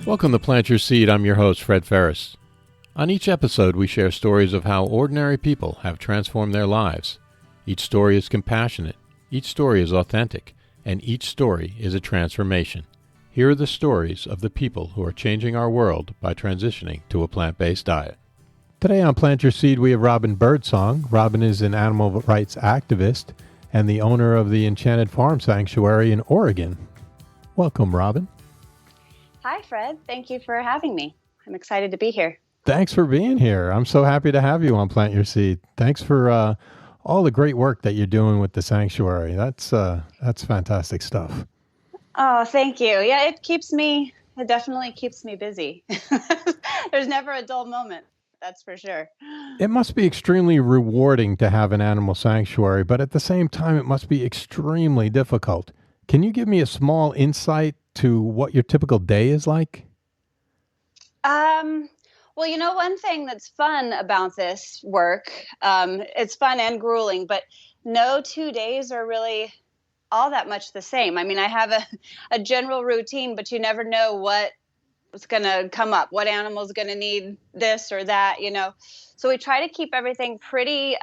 Welcome to Plant Your Seed. I'm your host, Fred Ferris. On each episode, we share stories of how ordinary people have transformed their lives. Each story is compassionate, each story is authentic, and each story is a transformation. Here are the stories of the people who are changing our world by transitioning to a plant-based diet. Today on Plant Your Seed, we have Robin Birdsong. Robin is an animal rights activist and the owner of the Enchanted Farm Sanctuary in Oregon. Welcome, Robin. Hi, Fred. Thank you for having me. I'm excited to be here. Thanks for being here. I'm so happy to have you on Plant Your Seed. Thanks for all the great work that you're doing with the sanctuary. That's fantastic stuff. Oh, thank you. Yeah, it definitely keeps me busy. There's never a dull moment. That's for sure. It must be extremely rewarding to have an animal sanctuary, but at the same time, it must be extremely difficult. Can you give me a small insight to what your typical day is like? Well, one thing that's fun about this work, it's fun and grueling, but no 2 days are really all that much the same. I mean, I have a general routine, but you never know what's going to come up, what animal's going to need this or that, So we try to keep everything pretty,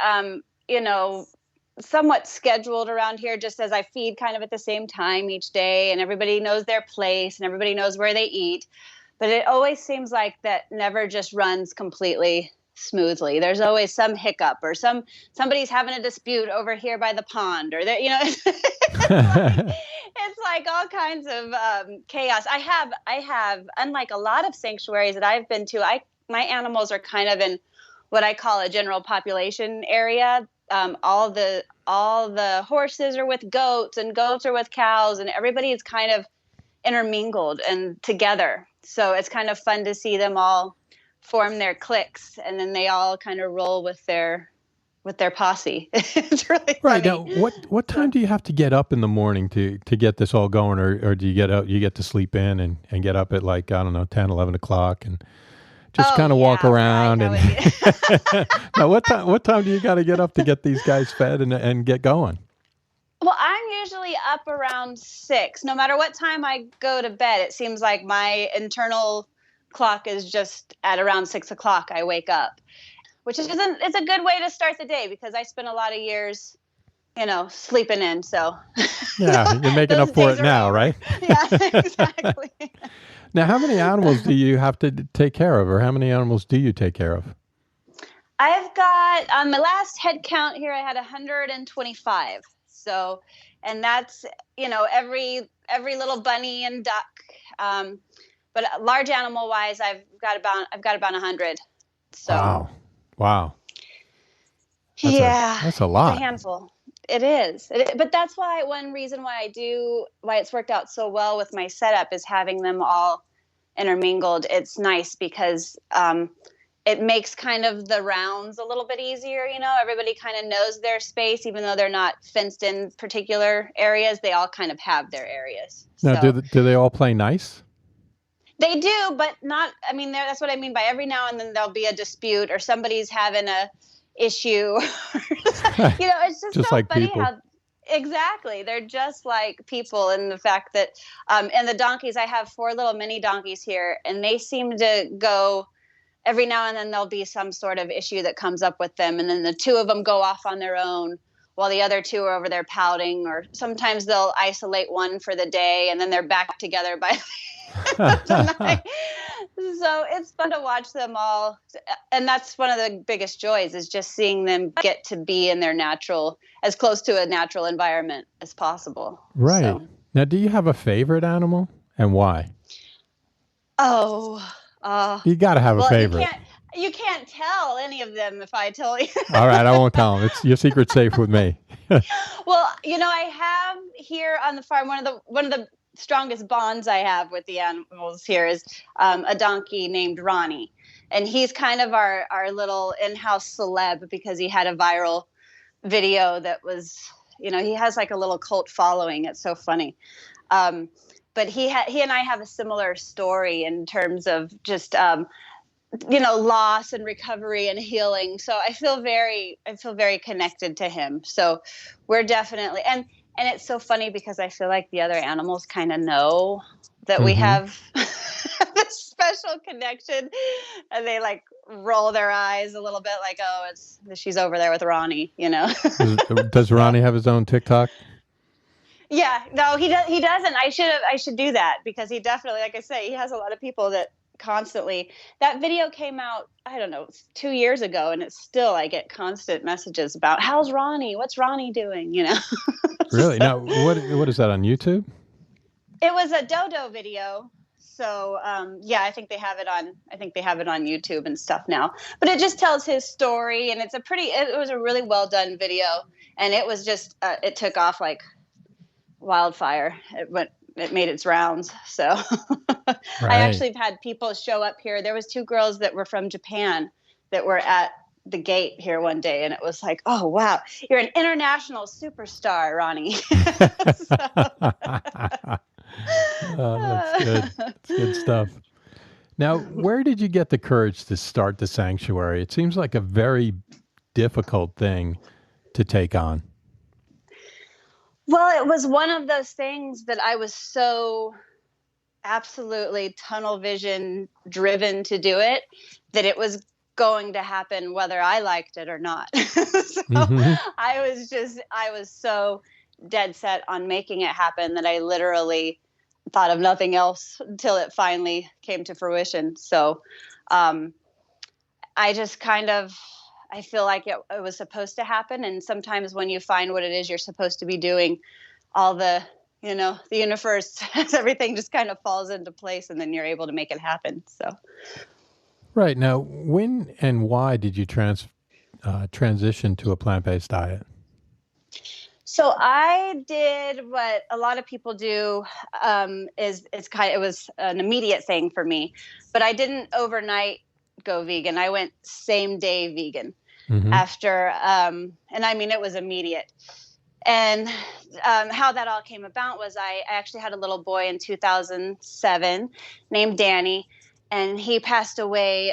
somewhat scheduled around here, just as I feed kind of at the same time each day, and everybody knows their place and everybody knows where they eat. But it always seems like that never just runs completely smoothly. There's always some hiccup or somebody's having a dispute over here by the pond, or it's like all kinds of chaos. I have, unlike a lot of sanctuaries that I've been to, my animals are kind of in what I call a general population area. All the horses are with goats and goats are with cows, and everybody is kind of intermingled and together. So it's kind of fun to see them all form their cliques, and then they all kind of roll with their posse. It's really right. funny. Now, what time do you have to get up in the morning to get this all going, or do you get to sleep in and get up at 10, 11 o'clock and just kind of walk around Now, what time do you got to get up to get these guys fed and get going? Well, I'm usually up around 6. No matter what time I go to bed, it seems like my internal clock is just at around 6 o'clock. I wake up, which it's a good way to start the day because I spent a lot of years, sleeping in. So yeah, you're making up for it now, right? Yeah, exactly. Now, how many animals do you have to take care of, or how many animals do you take care of? I've got, on my last head count here, I had 125. So, and that's, every little bunny and duck. But large animal wise, I've got about 100. So. Wow. That's a lot. It's a handful. It is. But that's one reason why it's worked out so well with my setup is having them all intermingled. It's nice because it makes kind of the rounds a little bit easier. Everybody kind of knows their space, even though they're not fenced in particular areas. They all kind of have their areas. Now, do they all play nice? They do, but not. I mean, that's what I mean by every now and then there'll be a dispute or somebody's having a issue. It's just so like funny people. how exactly they're just like people, and the fact that and the donkeys. I have 4 little mini donkeys here, and they seem to go. Every now and then there'll be some sort of issue that comes up with them, and then the 2 of them go off on their own while the other 2 are over there pouting, or sometimes they'll isolate one for the day and then they're back together by the night. So it's fun to watch them all. And that's one of the biggest joys is just seeing them get to be in their as close to a natural environment as possible. Right. So. Now, do you have a favorite animal and why? You got to have a favorite. You can't tell any of them if I tell you. All right, I won't tell them. It's your secret safe with me. Well, I have here on the farm one of the strongest bonds I have with the animals here is a donkey named Ronnie, and he's kind of our little in-house celeb because he had a viral video that was, he has like a little cult following. It's so funny. But he and I have a similar story in terms of just loss and recovery and healing. So I feel very connected to him. So we're definitely and it's so funny because I feel like the other animals kind of know that we have this no connection, and they like roll their eyes a little bit, like, oh, she's over there with Ronnie, Does Ronnie have his own TikTok? Yeah, no, he doesn't. I should do that, because he definitely, like I say, he has a lot of people that constantly. That video came out, I don't know, 2 years ago, and it's still, I get constant messages about, how's Ronnie? What's Ronnie doing? Really? So, Now, what is that on YouTube? it was a dodo video. So, yeah, I think they have it on YouTube and stuff now, but it just tells his story, and it was a really well done video, and it was just, it took off like wildfire. It made its rounds. So Right. I actually have had people show up here. There was 2 girls that were from Japan that were at the gate here one day, and it was like, oh wow, you're an international superstar, Ronnie. Oh, that's good. That's good stuff. Now, where did you get the courage to start the sanctuary? It seems like a very difficult thing to take on. Well, it was one of those things that I was so absolutely tunnel vision driven to do it, that it was going to happen whether I liked it or not. So I was so dead set on making it happen that I literally thought of nothing else until it finally came to fruition. So I just I feel like it was supposed to happen. And sometimes when you find what it is you're supposed to be doing, all the universe, everything just kind of falls into place, and then you're able to make it happen. So. Right. Now, when and why did you transition to a plant-based diet? So I did what a lot of people do. It was an immediate thing for me, but I didn't overnight go vegan. I went same day vegan after, and I mean, it was immediate. And how that all came about was I actually had a little boy in 2007 named Danny, and he passed away.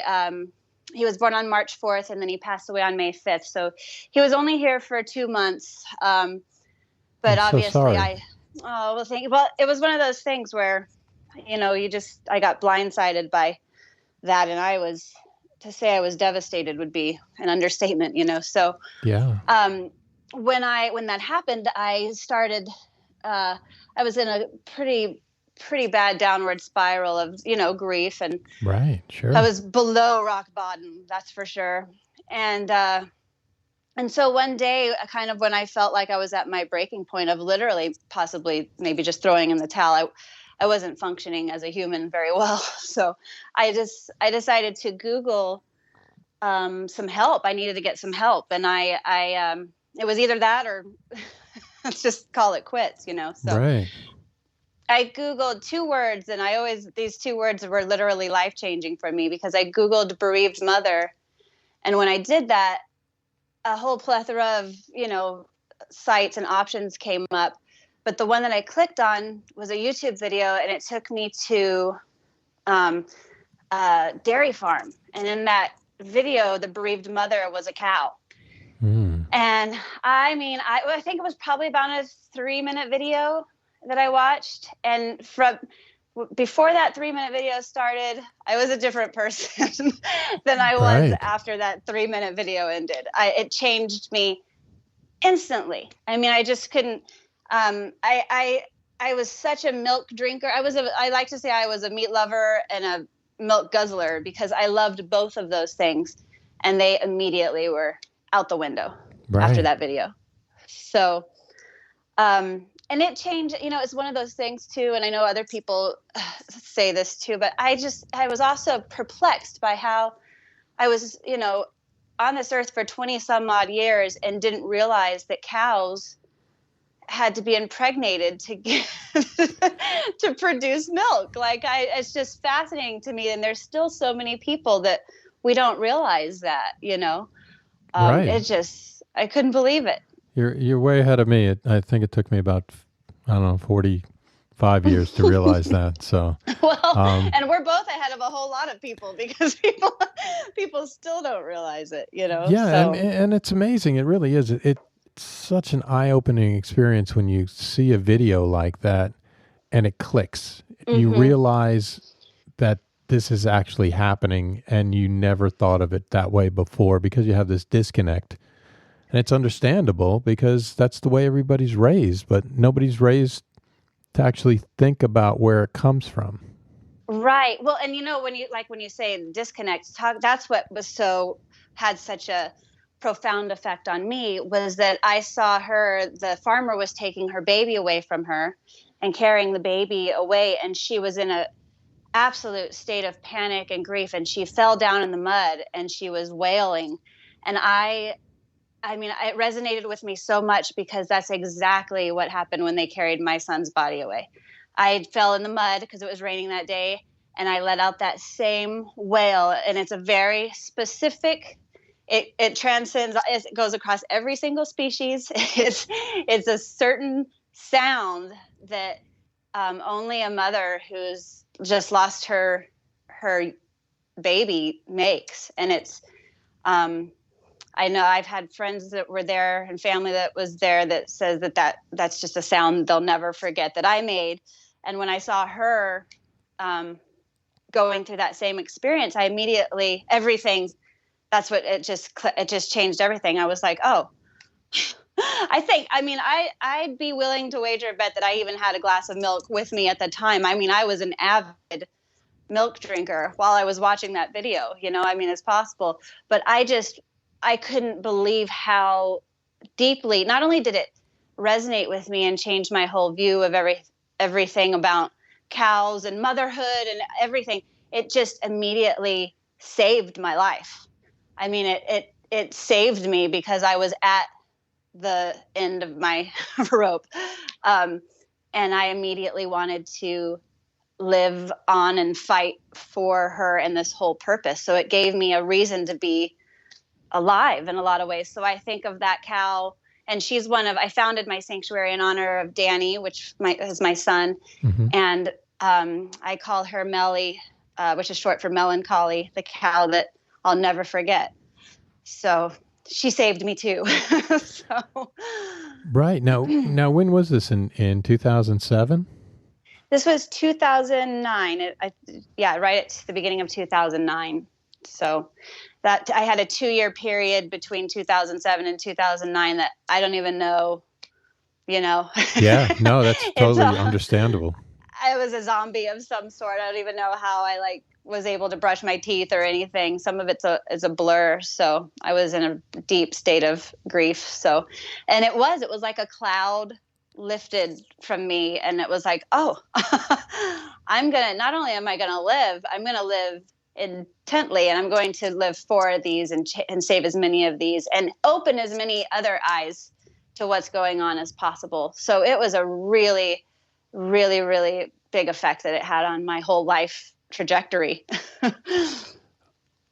He was born on March 4th, and then he passed away on May 5th. So he was only here for 2 months. But I'm obviously so sorry. Well, it was one of those things where, I got blindsided by that. And to say I was devastated would be an understatement, So, yeah. When that happened, I started, I was in a pretty bad downward spiral of, grief, and right. Sure. I was below rock bottom, that's for sure. And so one day, kind of when I felt like I was at my breaking point of literally possibly maybe just throwing in the towel, I wasn't functioning as a human very well. So I decided to Google some help. I needed to get some help. And it was either that or let's just call it quits, So right. I Googled 2 words, and these 2 words were literally life-changing for me, because I Googled bereaved mother. And when I did that, a whole plethora of, sites and options came up. But the one that I clicked on was a YouTube video, and it took me to a dairy farm. And in that video, the bereaved mother was a cow. And I mean, I think it was probably about a 3-minute video that I watched. And before that 3-minute video started, I was a different person than I was after that 3-minute video ended. It changed me instantly. I mean, I just couldn't. I was such a milk drinker. I like to say I was a meat lover and a milk guzzler, because I loved both of those things, and they immediately were out the window after that video. So, and it changed, it's one of those things too. And I know other people say this too, but I was also perplexed by how I was, on this earth for 20 some odd years and didn't realize that cows had to be impregnated to produce milk. It's just fascinating to me. And there's still so many people that we don't realize that, I couldn't believe it. You're way ahead of me. I think it took me about, 45 years to realize that. So, and we're both ahead of a whole lot of people, because people still don't realize it, Yeah, so. and it's amazing. It really is. It's such an eye-opening experience when you see a video like that and it clicks. You realize that this is actually happening and you never thought of it that way before because you have this disconnect. And it's understandable because that's the way everybody's raised, but nobody's raised to actually think about where it comes from. Right. Well, and when you say disconnect, that's what had such a profound effect on me, was that I saw the farmer was taking her baby away from her and carrying the baby away, and she was in a absolute state of panic and grief, and she fell down in the mud and she was wailing. And it resonated with me so much because that's exactly what happened when they carried my son's body away. I fell in the mud because it was raining that day, and I let out that same wail. And it's a very specific, it transcends, it goes across every single species. It's a certain sound that only a mother who's just lost her baby makes. And it's, I know I've had friends that were there and family that was there that says that's just a sound they'll never forget that I made. And when I saw her going through that same experience, I immediately, it just changed everything. I was like, oh, I'd be willing to wager a bet that I even had a glass of milk with me at the time. I mean, I was an avid milk drinker while I was watching that video, it's possible. But I couldn't believe how deeply, not only did it resonate with me and change my whole view of everything about cows and motherhood and everything, it just immediately saved my life. I mean, it saved me because I was at the end of my rope. And I immediately wanted to live on and fight for her and this whole purpose. So it gave me a reason to be alive in a lot of ways. So I think of that cow, and I founded my sanctuary in honor of Danny, which is my son. Mm-hmm. And I call her Melly, which is short for melancholy, the cow that I'll never forget. So she saved me too. Right. Now, when was this, in 2007? This was 2009. Right at the beginning of 2009. So that I had a 2-year period between 2007 and 2009 that I don't even know, Yeah, no, that's totally understandable. I was a zombie of some sort. I don't even know how I was able to brush my teeth or anything. Some of it's a blur. So I was in a deep state of grief. So, and it was like a cloud lifted from me, and it was like, oh, not only am I going to live, I'm going to live intently, and I'm going to live for these and save as many of these and open as many other eyes to what's going on as possible. So it was a really, really, really big effect that it had on my whole life trajectory.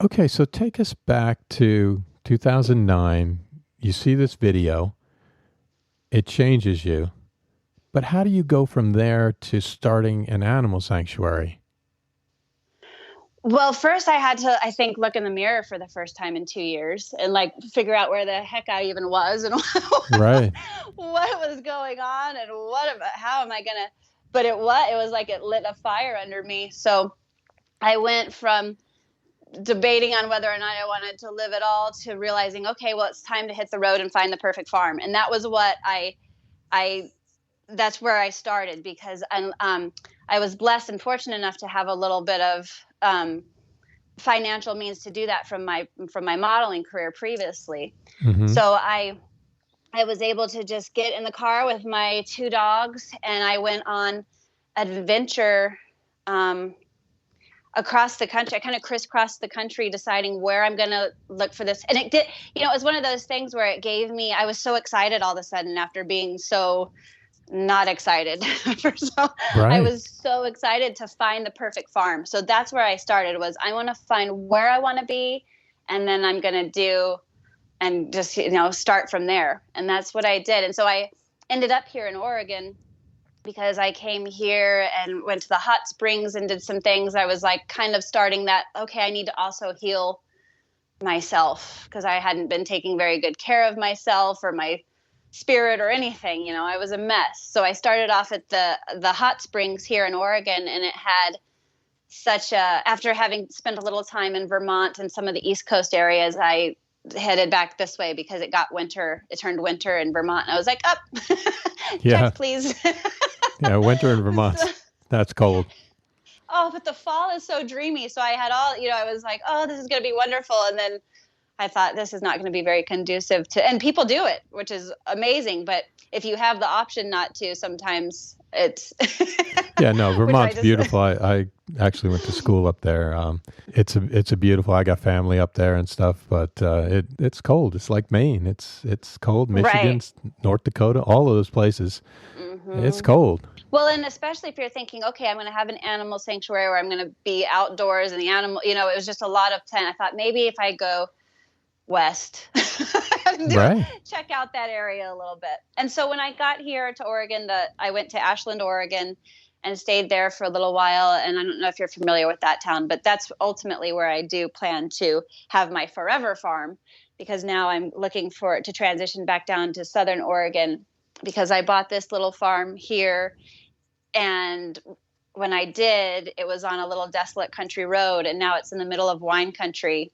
Okay, so take us back to 2009. You see this video. It changes you. But how do you go from there to starting an animal sanctuary? Well, first I had to, I think, look in the mirror for the first time in 2 years and figure out where the heck I even was and right. what was going on and how am I going to, but it was like it lit a fire under me. So I went from debating on whether or not I wanted to live at all to realizing, okay, well, it's time to hit the road and find the perfect farm. And that was what that's where I started, because I was blessed and fortunate enough to have a little bit of financial means to do that from my modeling career previously. Mm-hmm. So I was able to just get in the car with my 2 dogs, and I went on adventure across the country. I kind of crisscrossed the country deciding where I'm going to look for this. And it did, it was one of those things where it gave me, I was so excited all of a sudden after being so not excited. Right. I was so excited to find the perfect farm. So that's where I started, was I want to find where I want to be, and then I'm going to do and just, start from there. And that's what I did. And so I ended up here in Oregon because I came here and went to the hot springs and did some things. I was kind of starting that, okay, I need to also heal myself, because I hadn't been taking very good care of myself or my spirit or anything. I was a mess. So I started off at the hot springs here in Oregon, and it had such a, after having spent a little time in Vermont and some of the East Coast areas, I headed back this way because it turned winter in Vermont. And I was like, up, Yeah. check, please. Yeah. Winter in Vermont. That's cold. Oh, but the fall is so dreamy. So I had I was like, oh, this is going to be wonderful. And then I thought this is not going to be very conducive to, and people do it, which is amazing. But if you have the option not to, sometimes it's. Yeah, no, Vermont's beautiful. I actually went to school up there. It's a beautiful. I got family up there and stuff, but it's cold. It's like Maine. It's cold. Michigan, right. North Dakota, all of those places. Mm-hmm. It's cold. Well, and especially if you're thinking, okay, I'm going to have an animal sanctuary where I'm going to be outdoors and the animal, it was just a lot of tent. I thought maybe if I go west, right. check out that area a little bit. And so when I got here to Oregon, I went to Ashland, Oregon, and stayed there for a little while. And I don't know if you're familiar with that town, but that's ultimately where I do plan to have my forever farm, because now I'm looking to transition back down to Southern Oregon, because I bought this little farm here. And when I did, it was on a little desolate country road, and now it's in the middle of wine country.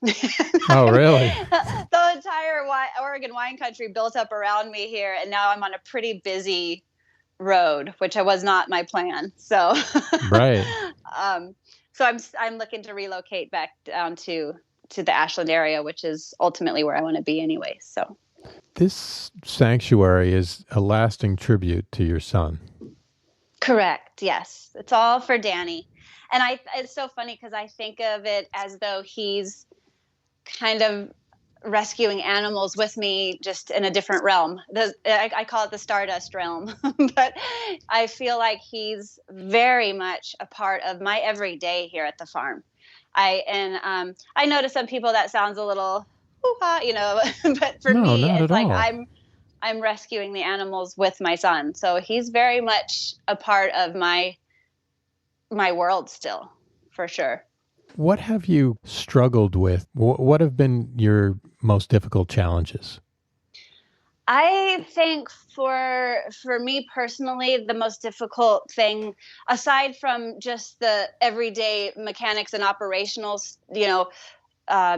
Oh, really? The entire Oregon wine country built up around me here, and now I'm on a pretty busy road, which was not my plan. So, right. So I'm looking to relocate back down to the Ashland area, which is ultimately where I want to be anyway. So, this sanctuary is a lasting tribute to your son. Correct. Yes. It's all for Danny. And it's so funny because I think of it as though he's kind of rescuing animals with me, just in a different realm. I call it the Stardust realm, but I feel like he's very much a part of my everyday here at the farm. I know to some people that sounds a little hoo-ha, but for me, it's like I'm rescuing the animals with my son. So he's very much a part of my world still, for sure. What have you struggled with? What have been your most difficult challenges? I think for me personally, the most difficult thing, aside from just the everyday mechanics and operationals,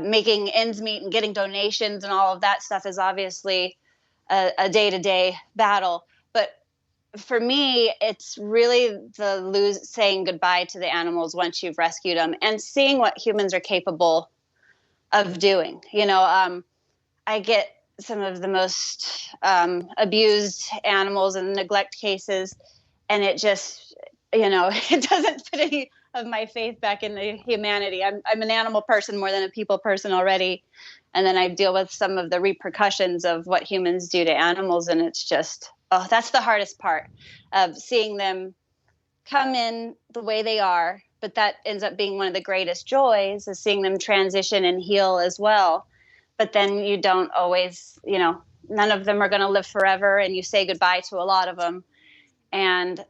making ends meet and getting donations and all of that stuff, is obviously a day-to-day battle. But for me, it's really saying goodbye to the animals once you've rescued them, and seeing what humans are capable of doing. I get some of the most abused animals and neglect cases, and it just, it doesn't put any of my faith back into humanity. I'm an animal person more than a people person already. And then I deal with some of the repercussions of what humans do to animals. And it's just, that's the hardest part of seeing them come in the way they are. But that ends up being one of the greatest joys, is seeing them transition and heal as well. But then you don't always, none of them are going to live forever, and you say goodbye to a lot of them. And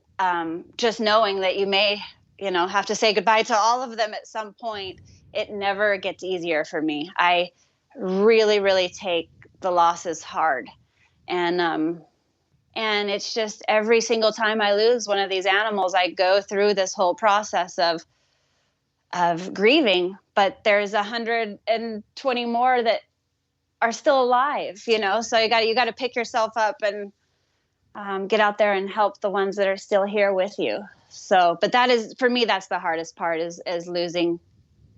just knowing that you may, have to say goodbye to all of them at some point, it never gets easier for me. I really, really take the losses hard. And it's just every single time I lose one of these animals, I go through this whole process of grieving. But there's 120 more that are still alive, so you got to pick yourself up and get out there and help the ones that are still here with you. So, but that is, for me, that's the hardest part, is losing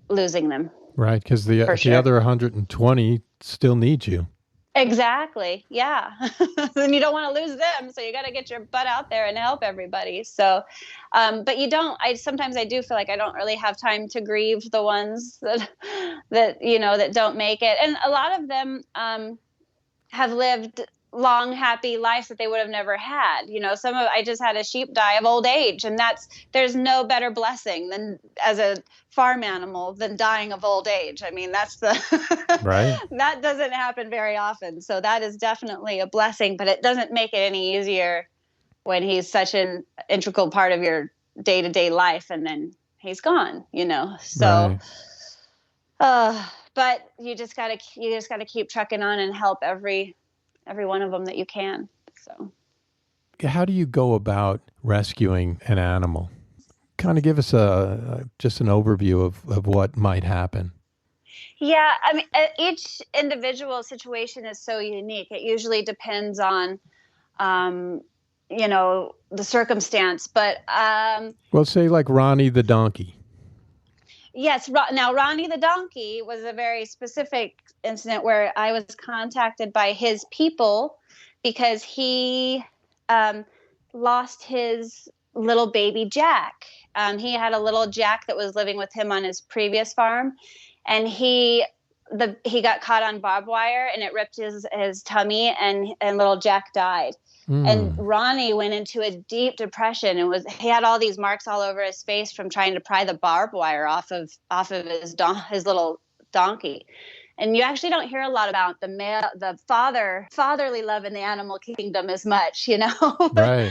them. Right, because the other 120 still need you. Exactly. Yeah. And you don't want to lose them, so you got to get your butt out there and help everybody. So, but sometimes I do feel like I don't really have time to grieve the ones that don't make it. And a lot of them have lived long, happy lives that they would have never had. I just had a sheep die of old age, and there's no better blessing than, as a farm animal, than dying of old age. I mean, that's right. That doesn't happen very often. So that is definitely a blessing, but it doesn't make it any easier when he's such an integral part of your day-to-day life, and then he's gone, so, right. But you just gotta keep trucking on and help every one of them that you can. So, how do you go about rescuing an animal? kind of give us just an overview of what might happen? Yeah, I mean, each individual situation is so unique. It usually depends on, um, the circumstance. But Well, say like Ronnie the donkey. yes, now Ronnie the donkey was a very specific incident where I was contacted by his people because he lost his little baby Jack. He had a little Jack that was living with him on his previous farm, and he got caught on barbed wire and it ripped his tummy, and little Jack died. And Ronnie went into a deep depression and he had all these marks all over his face from trying to pry the barbed wire off of his little donkey. And you actually don't hear a lot about the fatherly love in the animal kingdom as much, Right.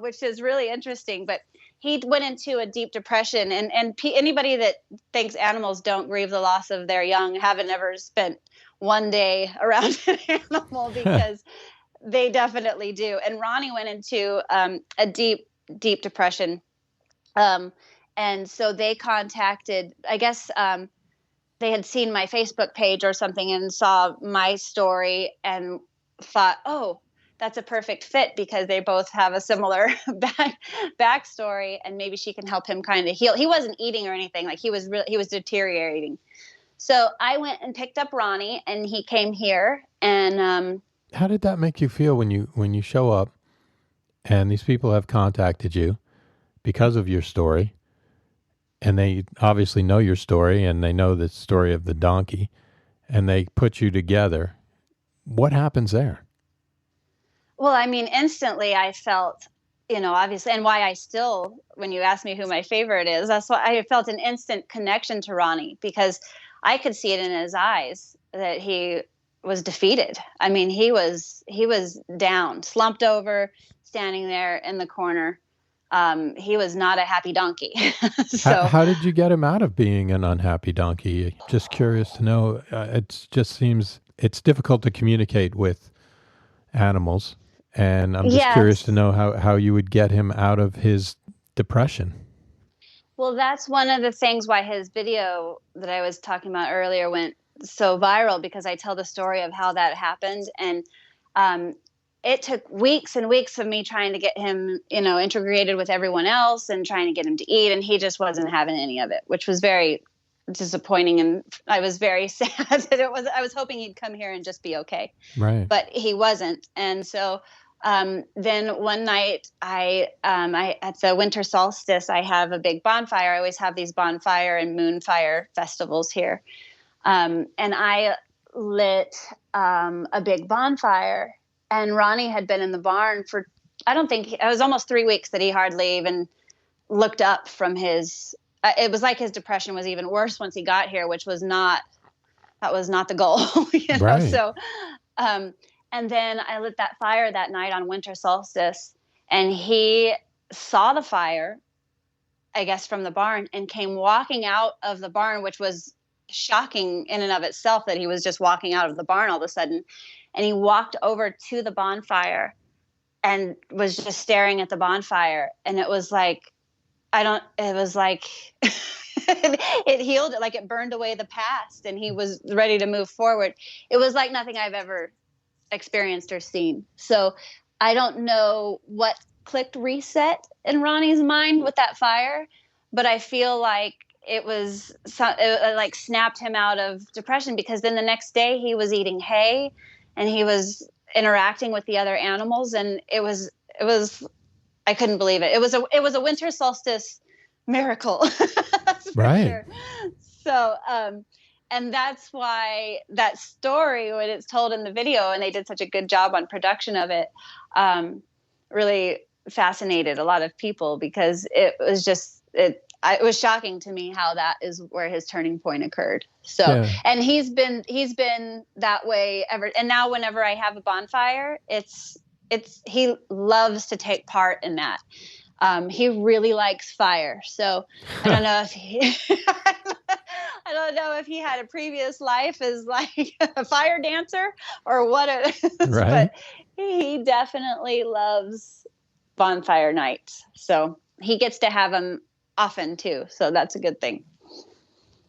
Which is really interesting. But he went into a deep depression, and anybody that thinks animals don't grieve the loss of their young haven't ever spent one day around an animal, because they definitely do. And Ronnie went into a deep, deep depression. And so they contacted, I guess, they had seen my Facebook page or something and saw my story and thought, oh, that's a perfect fit because they both have a similar backstory, and maybe she can help him kind of heal. He wasn't eating or anything. Like he was deteriorating. So I went and picked up Ronnie, and he came here. And how did that make you feel when you show up and these people have contacted you because of your story, and they obviously know your story and they know the story of the donkey, and they put you together? What happens there? Well, I mean, instantly I felt, obviously, and why I still, when you ask me who my favorite is, that's why I felt an instant connection to Ronnie, because I could see it in his eyes that he was defeated. I mean, he was down, slumped over, standing there in the corner. He was not a happy donkey. So how did you get him out of being an unhappy donkey? Just curious to know. It just seems it's difficult to communicate with animals, and I'm just curious to know how you would get him out of his depression. Well, that's one of the things why his video that I was talking about earlier went so viral, because I tell the story of how that happened. And it took weeks and weeks of me trying to get him, integrated with everyone else and trying to get him to eat. And he just wasn't having any of it, which was very disappointing. And I was very sad that I was hoping he'd come here and just be okay. Right. But he wasn't. And so then one night I at the winter solstice, I have a big bonfire. I always have these bonfire and moonfire festivals here. And I lit a big bonfire, and Ronnie had been in the barn for, it was almost 3 weeks that he hardly even looked up from his, it was like his depression was even worse once he got here, which was not the goal, Right. So, and then I lit that fire that night on winter solstice, and he saw the fire, I guess, from the barn, and came walking out of the barn, which was shocking in and of itself that he was just walking out of the barn all of a sudden. And he walked over to the bonfire and was just staring at the bonfire. And it was like, it healed it, like it burned away the past, and he was ready to move forward. It was like nothing I've ever experienced or seen. So I don't know what clicked reset in Ronnie's mind with that fire, but I feel like it like snapped him out of depression, because then the next day he was eating hay and he was interacting with the other animals, and it was I couldn't believe it. It was a winter solstice miracle. That's for right. Sure. So and that's why that story, when it's told in the video, and they did such a good job on production of it, really fascinated a lot of people, because it was shocking to me how that is where his turning point occurred. So, yeah. And he's been that way ever. And now whenever I have a bonfire, he loves to take part in that. He really likes fire. So I don't know if he had a previous life as like a fire dancer or what it is, right. But he definitely loves bonfire nights. So he gets to have them often too. So that's a good thing.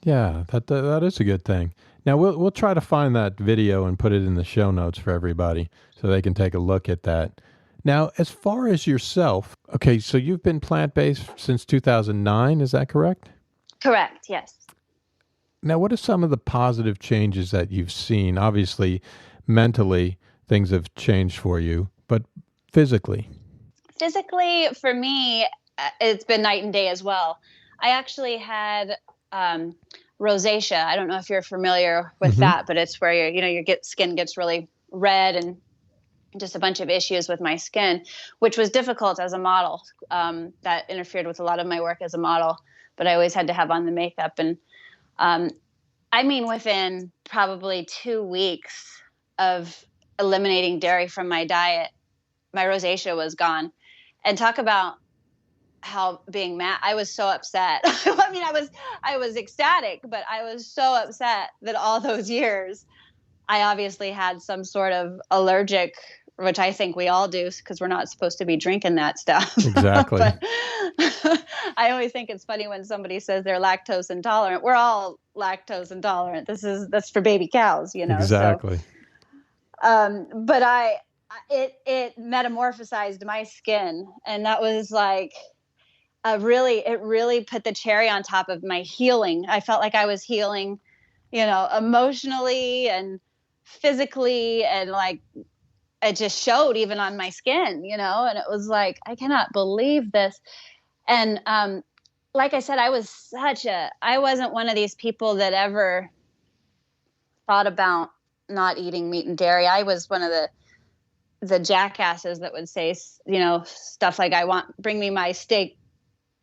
Yeah, that is a good thing. Now we'll try to find that video and put it in the show notes for everybody so they can take a look at that. Now, as far as yourself, okay, so you've been plant-based since 2009, is that correct? Correct, yes. Now, what are some of the positive changes that you've seen? Obviously, mentally, things have changed for you, but physically? Physically, for me, it's been night and day as well. I actually had rosacea. I don't know if you're familiar with that, but it's where your skin gets really red and just a bunch of issues with my skin, which was difficult as a model. That interfered with a lot of my work as a model, but I always had to have on the makeup. And within probably 2 weeks of eliminating dairy from my diet, my rosacea was gone. And talk about how being mad, I was so upset. I was ecstatic, but I was so upset that all those years I obviously had some sort of allergic, which I think we all do because we're not supposed to be drinking that stuff. Exactly. But I always think it's funny when somebody says they're lactose intolerant. We're all lactose intolerant. That's for baby cows, Exactly. So, but it metamorphosized my skin, and that was like it really put the cherry on top of my healing. I felt like I was healing, emotionally and physically, and like it just showed even on my skin, and it was like, I cannot believe this. And like I said, I wasn't one of these people that ever thought about not eating meat and dairy. I was one of the jackasses that would say, stuff like, bring me my steak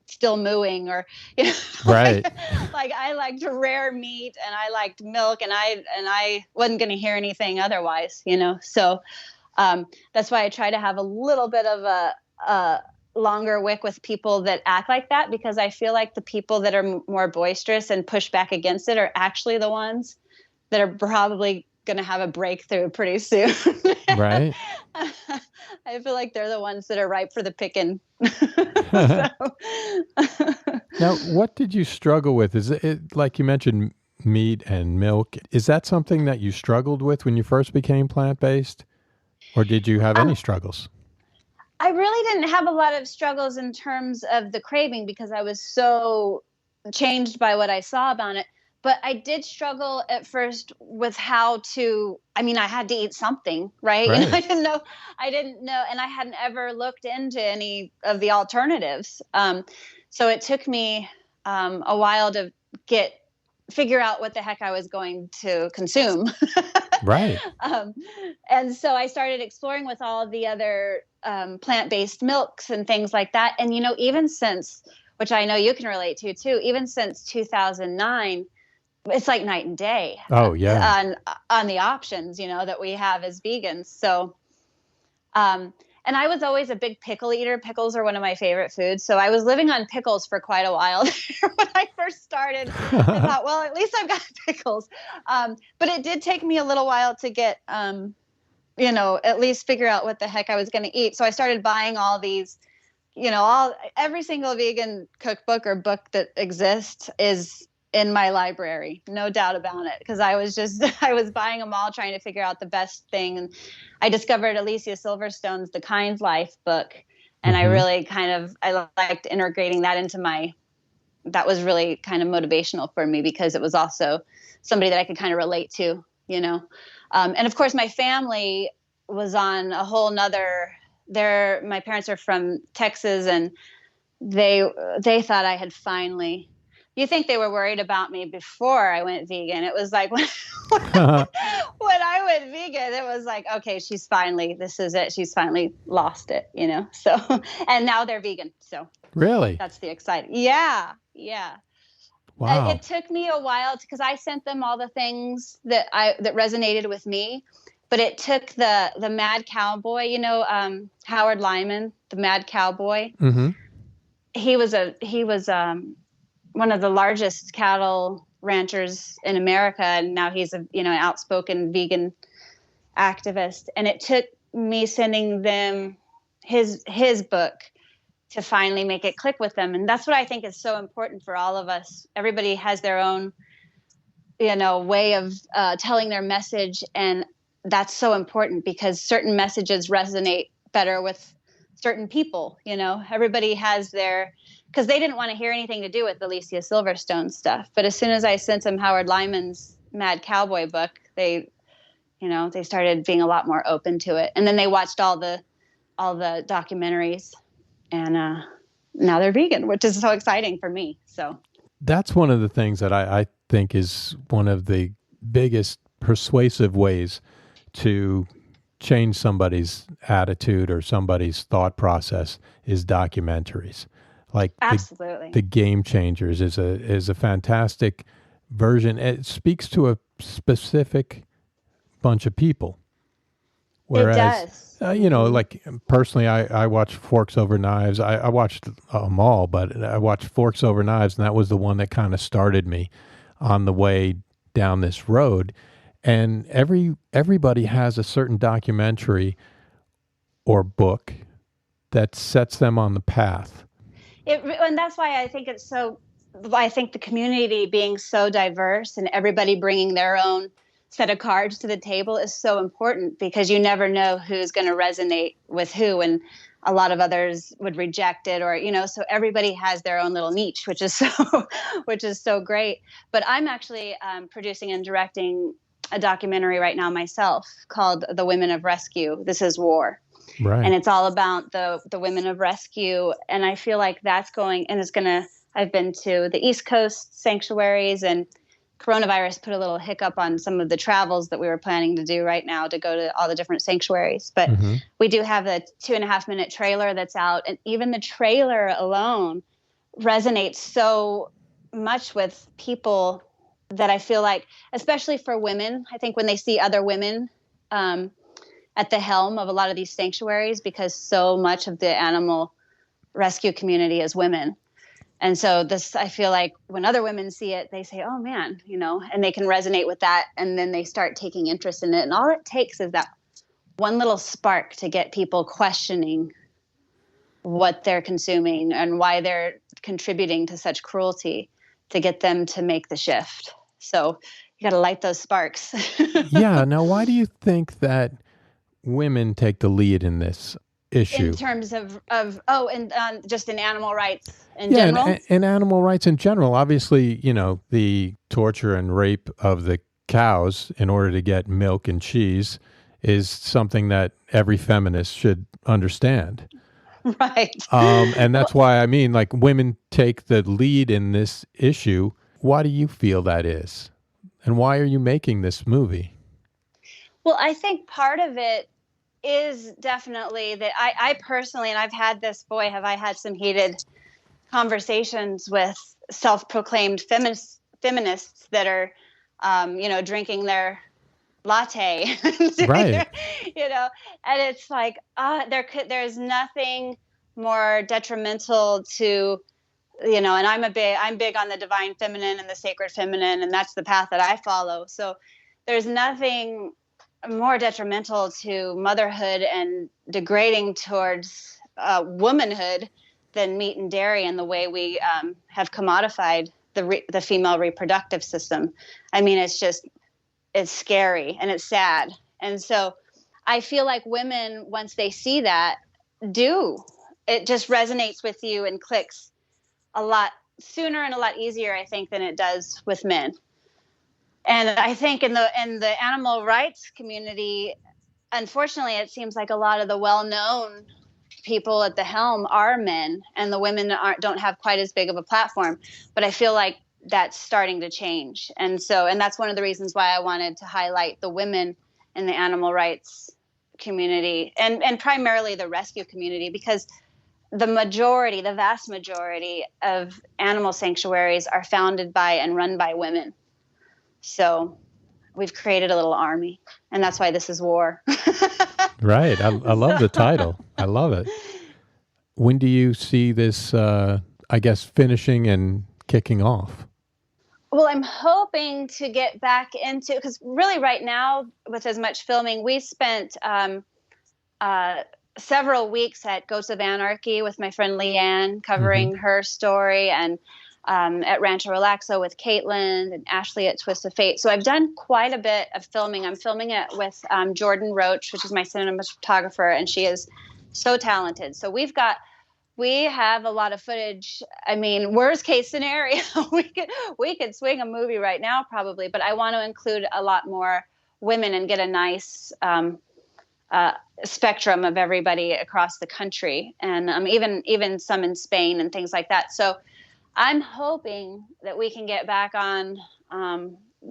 still mooing, or, right. like I liked rare meat and I liked milk, and I wasn't going to hear anything otherwise, So that's why I try to have a little bit of a longer wick with people that act like that, because I feel like the people that are more boisterous and push back against it are actually the ones that are probably going to have a breakthrough pretty soon. Right. I feel like they're the ones that are ripe for the picking. Now, what did you struggle with? Is it like you mentioned meat and milk? Is that something that you struggled with when you first became plant-based? Or did you have any struggles? I really didn't have a lot of struggles in terms of the craving because I was so changed by what I saw about it. But I did struggle at first with how to, I had to eat something, right? Right. I didn't know, and I hadn't ever looked into any of the alternatives. So it took me a while to figure out what the heck I was going to consume. Right. And so I started exploring with all the other plant-based milks and things like that. And, even since, which I know you can relate to too, even since 2009, it's like night and day. Oh, yeah. On the options, that we have as vegans. So, and I was always a big pickle eater. Pickles are one of my favorite foods. So I was living on pickles for quite a while when I first started. I thought, well, at least I've got pickles. But it did take me a little while to get, at least figure out what the heck I was going to eat. So I started buying all these, every single vegan cookbook or book that exists is in my library, no doubt about it. Because I was buying them all, trying to figure out the best thing. And I discovered Alicia Silverstone's The Kind Life book. And I really I liked integrating that into that was really kind of motivational for me, because it was also somebody that I could kind of relate to, and of course my family was on a whole nother, my parents are from Texas, and they thought I had finally, you think they were worried about me before I went vegan. It was like when I went vegan, it was like, okay, this is it. She's finally lost it, So, and now they're vegan. So really, that's the exciting. Yeah. Wow. It took me a while because I sent them all the things that resonated with me, but it took the Mad Cowboy, Howard Lyman, the Mad Cowboy. Mm-hmm. He was one of the largest cattle ranchers in America, and now he's an outspoken vegan activist. And it took me sending them his book to finally make it click with them. And that's what I think is so important for all of us. Everybody has their own, way of telling their message. And that's so important because certain messages resonate better with certain people. Everybody has because they didn't want to hear anything to do with Alicia Silverstone stuff. But as soon as I sent them Howard Lyman's Mad Cowboy book, they started being a lot more open to it. And then they watched all the documentaries, and now they're vegan, which is so exciting for me. So that's one of the things that I think is one of the biggest persuasive ways to change somebody's attitude or somebody's thought process is documentaries. Like absolutely, the Game Changers is a fantastic version. It speaks to a specific bunch of people. Whereas, it does. like personally, I watched Forks Over Knives. I watched them all, but I watched Forks Over Knives, and that was the one that kind of started me on the way down this road. And everybody has a certain documentary or book that sets them on the path. And that's why I think I think the community being so diverse and everybody bringing their own set of cards to the table is so important, because you never know who's going to resonate with who, and a lot of others would reject it, or so everybody has their own little niche, which is so great. But I'm actually producing and directing a documentary right now myself called The Women of Rescue. This is War. Right. And it's all about the women of rescue. And I feel like that's going, and I've been to the East Coast sanctuaries, and coronavirus put a little hiccup on some of the travels that we were planning to do right now to go to all the different sanctuaries. But we do have a 2.5-minute trailer that's out. And even the trailer alone resonates so much with people that I feel like, especially for women, I think when they see other women at the helm of a lot of these sanctuaries, because so much of the animal rescue community is women. And so I feel like when other women see it, they say, oh man, and they can resonate with that. And then they start taking interest in it. And all it takes is that one little spark to get people questioning what they're consuming and why they're contributing to such cruelty, to get them to make the shift. So you got to light those sparks. Yeah. Now, why do you think that women take the lead in this issue? In terms of just in animal rights in general? And animal rights in general. Obviously, the torture and rape of the cows in order to get milk and cheese is something that every feminist should understand. Right. And that's why, women take the lead in this issue. Why do you feel that is? And why are you making this movie? Well, I think part of it is definitely that I personally, and I've had have I had some heated conversations with self-proclaimed feminists that are, drinking their latte, right? And it's like, there's nothing more detrimental to, and I'm big on the divine feminine and the sacred feminine, and that's the path that I follow. So there's nothing more detrimental to motherhood and degrading towards womanhood than meat and dairy and the way we have commodified the female reproductive system. It's scary and it's sad. And so I feel like women, once they see that, it just resonates with you and clicks a lot sooner and a lot easier, I think, than it does with men. And I think in the animal rights community, unfortunately, it seems like a lot of the well-known people at the helm are men, and the women don't have quite as big of a platform. But I feel like that's starting to change. And that's one of the reasons why I wanted to highlight the women in the animal rights community and primarily the rescue community, because the vast majority of animal sanctuaries are founded by and run by women. So we've created a little army, and that's why this is War. Right. I love the title. I love it. When do you see this, finishing and kicking off? Well, I'm hoping to get back because really right now with as much filming, we spent several weeks at Ghosts of Anarchy with my friend Leanne, covering Mm-hmm. her story, and at Rancho Relaxo with Caitlin and Ashley at Twist of Fate. So I've done quite a bit of filming. I'm filming it with Jordan Roach, which is my cinematographer, and she is so talented. So we have a lot of footage. I mean, worst case scenario, we could swing a movie right now probably, but I want to include a lot more women and get a nice spectrum of everybody across the country, and even some in Spain and things like that. So I'm hoping that we can get back on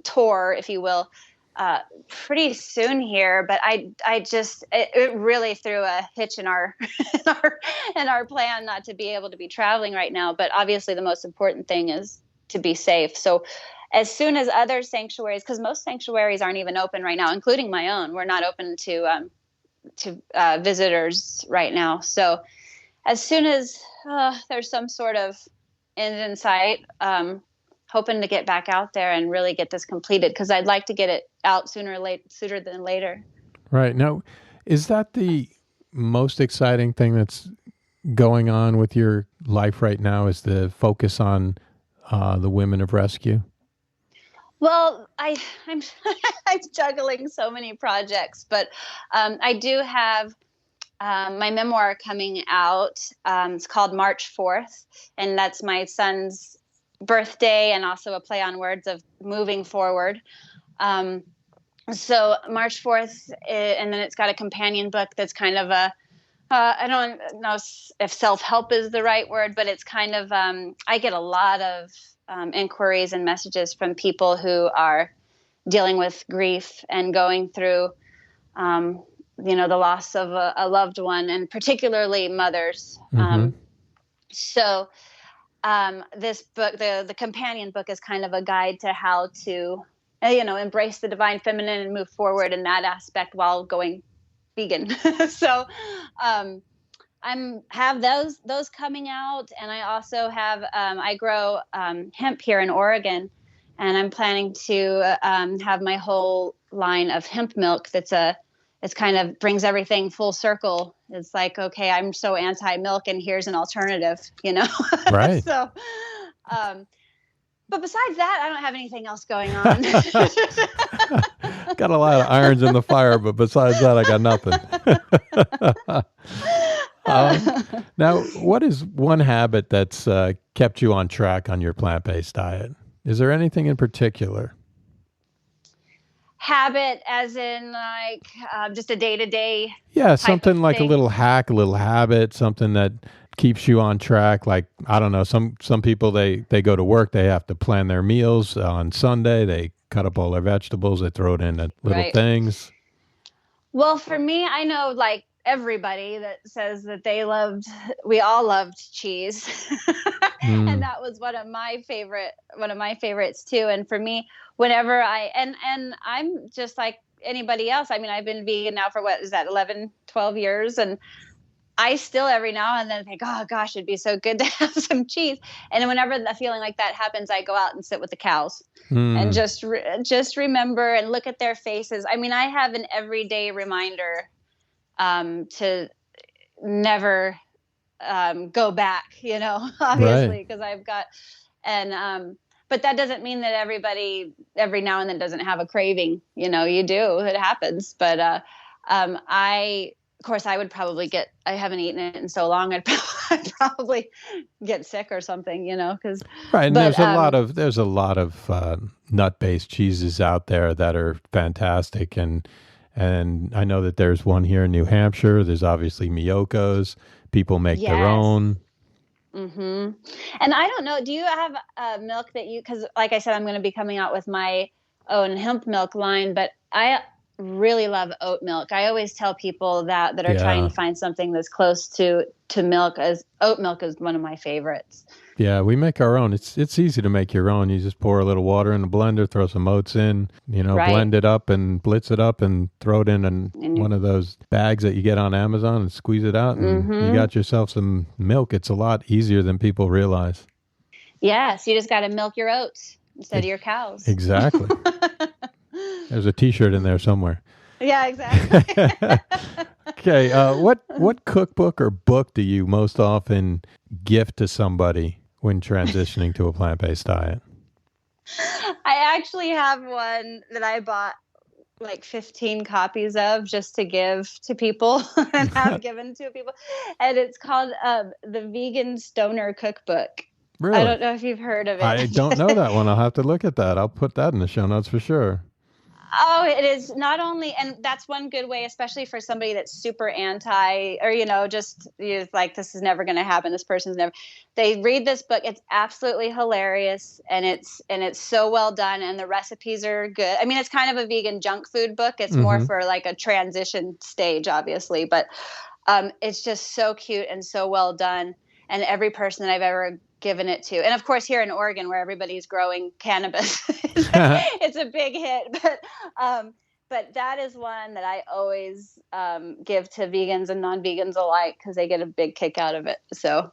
tour, if you will, pretty soon here. But it really threw a hitch in our in our plan not to be able to be traveling right now. But obviously, the most important thing is to be safe. So as soon as other sanctuaries, because most sanctuaries aren't even open right now, including my own, we're not open to visitors right now. So as soon as there's some sort of end in sight, hoping to get back out there and really get this completed, because I'd like to get it out sooner than later. Right. Now, is that the most exciting thing that's going on with your life right now, is the focus on the women of rescue? Well, I'm I'm juggling so many projects, but I do have my memoir coming out. It's called March 4th, and that's my son's birthday, and also a play on words of moving forward. So March 4th, and then it's got a companion book that's kind of I don't know if self-help is the right word, but it's kind of, I get a lot of inquiries and messages from people who are dealing with grief and going through, the loss of a loved one, and particularly mothers. Mm-hmm. So this book, the companion book, is kind of a guide to how to, embrace the divine feminine and move forward in that aspect while going vegan. So have those coming out, and I also have I grow hemp here in Oregon, and I'm planning to have my whole line of hemp milk. It's kind of brings everything full circle. It's like, okay, I'm so anti-milk, and here's an alternative, Right. So, but besides that, I don't have anything else going on. Got a lot of irons in the fire, but besides that, I got nothing. Now, what is one habit that's kept you on track on your plant-based diet? Is there anything in particular? Habit, as in like just a day-to-day. Yeah, something like a little hack, a little habit, something that keeps you on track. Like, I don't know, some people, they go to work, they have to plan their meals on Sunday, they cut up all their vegetables, they throw it in little things. Well, for me, I know like everybody that says that we all loved cheese. And that was one of my favorites too. And for me, whenever and I'm just like anybody else. I mean, I've been vegan now for 11, 12 years. And I still every now and then think, oh gosh, it'd be so good to have some cheese. And whenever a feeling like that happens, I go out and sit with the cows and just remember and look at their faces. I mean, I have an everyday reminder to never go back, obviously, because I've got, but that doesn't mean that everybody every now and then doesn't have a craving. You do, it happens. But of course, I would probably I haven't eaten it in so long, I'd probably get sick or something, because. Right. And there's a lot of nut-based cheeses out there that are fantastic. And I know that there's one here in New Hampshire. There's obviously Miyoko's. People make their own. Mm-hmm. And I don't know, do you have milk that because like I said, I'm going to be coming out with my own hemp milk line, but I really love oat milk. I always tell people that are trying to find something that's close to milk, as oat milk is one of my favorites. Yeah, we make our own. It's easy to make your own. You just pour a little water in the blender, throw some oats in, blend it up and blitz it up and throw it in one of those bags that you get on Amazon and squeeze it out, and you got yourself some milk. It's a lot easier than people realize. Yes, you just got to milk your oats instead of your cows. Exactly. There's a T-shirt in there somewhere. Yeah, exactly. Okay. What cookbook or book do you most often gift to somebody when transitioning to a plant-based diet? I actually have one that I bought like 15 copies of just to give to people and have given to people. And it's called the Vegan Stoner Cookbook. I Really? don't know if you've heard of I it. don't know that one. I'll have to look at that. I'll put that in the show notes for sure. Oh, it is not only, and that's one good way, especially for somebody that's super anti, or just like, this is never going to happen. This person's never. They read this book. It's absolutely hilarious, and it's so well done, and the recipes are good. I mean, it's kind of a vegan junk food book. It's more for like a transition stage, obviously, but it's just so cute and so well done. And every person that I've ever given it to, and of course here in Oregon where everybody's growing cannabis, it's a big hit. But that is one that I always give to vegans and non-vegans alike because they get a big kick out of it. So,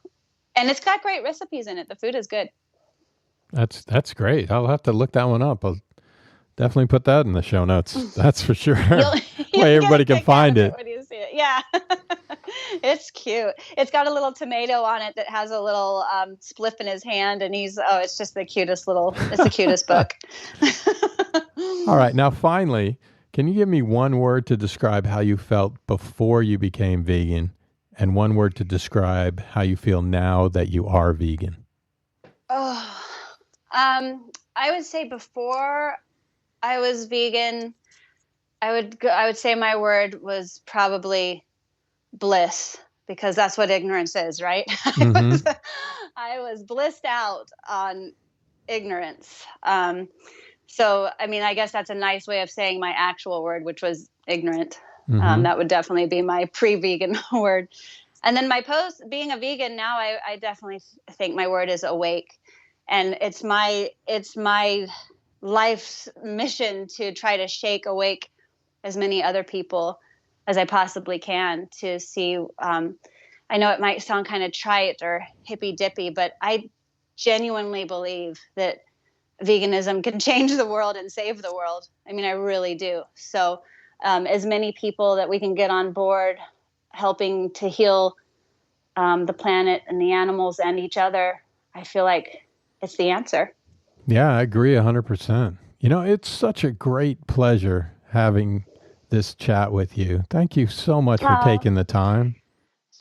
and it's got great recipes in it. The food is good. That's great. I'll have to look that one up. I'll definitely put that in the show notes. That's for sure. Way everybody can find it. When you see it. Yeah. It's cute. It's got a little tomato on it that has a little spliff in his hand, and it's just the cutest it's the cutest book. All right. Now, finally, can you give me one word to describe how you felt before you became vegan and one word to describe how you feel now that you are vegan? Oh, I would say before I was vegan, I would say my word was probably bliss, because that's what ignorance is, right? Mm-hmm. I was blissed out on ignorance. So, I mean, I guess that's a nice way of saying my actual word, which was ignorant. Mm-hmm. That would definitely be my pre-vegan word. And then my post, being a vegan now, I definitely think my word is awake. And it's my life's mission to try to shake awake as many other people as I possibly can to see. I know it might sound kind of trite or hippy dippy, but I genuinely believe that veganism can change the world and save the world. I mean, I really do. So as many people that we can get on board helping to heal the planet and the animals and each other, I feel like it's the answer. Yeah, I agree 100%. It's such a great pleasure having this chat with you. Thank you so much for taking the time.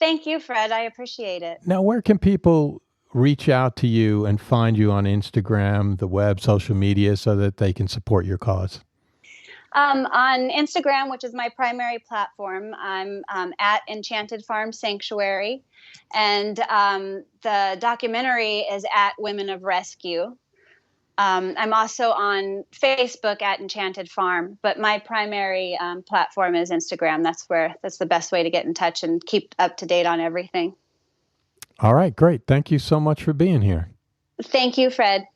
Thank you, Fred. I appreciate it. Now, where can people reach out to you and find you on Instagram, the web, social media, so that they can support your cause? On Instagram, which is my primary platform, I'm at Enchanted Farm Sanctuary. And the documentary is at Women of Rescue. I'm also on Facebook at Enchanted Farm, but my primary platform is Instagram. That's the best way to get in touch and keep up to date on everything. All right, great. Thank you so much for being here. Thank you, Fred.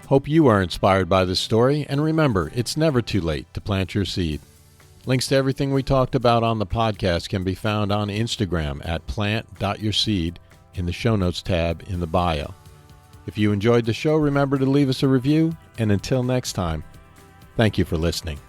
Hope you are inspired by this story, and remember, it's never too late to plant your seed. Links to everything we talked about on the podcast can be found on Instagram at plant.yourseed in the show notes tab in the bio. If you enjoyed the show, remember to leave us a review, and until next time, thank you for listening.